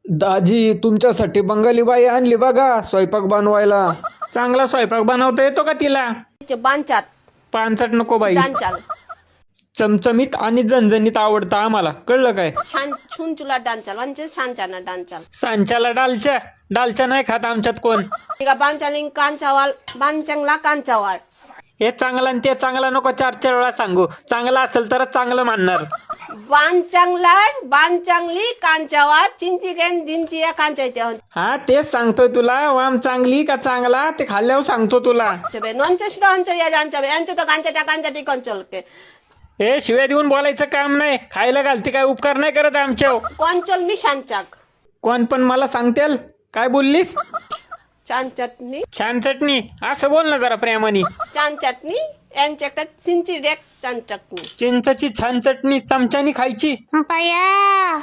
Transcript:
दाजी तुमच्यासाठी बंगाली बाई आणली बघा स्वयंपाक बनवायला. चांगला स्वयंपाक बनवता येतो का तिला? बांचात पानसट नको बाई, डांचाल चमचमीत आणि झणझणीत आवडतं आम्हाला, कळलं काय? छान छुन डांचाल म्हणजे छान डांचाल. सांच्याला डालच्या नाही खात आमच्यात कोण. इका बांचालिंग कांचावाल बांचांगला कांचावाल. हे चांगलं आणि ते चांगलं नको 4-4 वेळा सांगू. चांगलं असेल तरच चांगलं मानणार. बांचांगला बांचांगली कांचावाल चिंची गेन दिनची या कांचा इथे हा तेच सांगतोय तुला. वाम चांगली का चांगला ते खाल्ल्यावर सांगतो तुला. नॉनचेस डांचो या जांचा यांचं तर कांचा त्या कांचा ती कंचल के हे शिव्या देऊन बोलायचं काम नाही. खायला घालते काय उपकार नाही करत आमच्यावर. कंचल मी शांचाक कोण पण मला सांगतेल काय बोललीस? छान चटणी छान चटणी असं बोल ना जरा प्रेमाने. छान चटणी यांच्याकडे चिंची डेक छान चटणी. चिंचची छान चटणी चमच्यानी खायची. बाया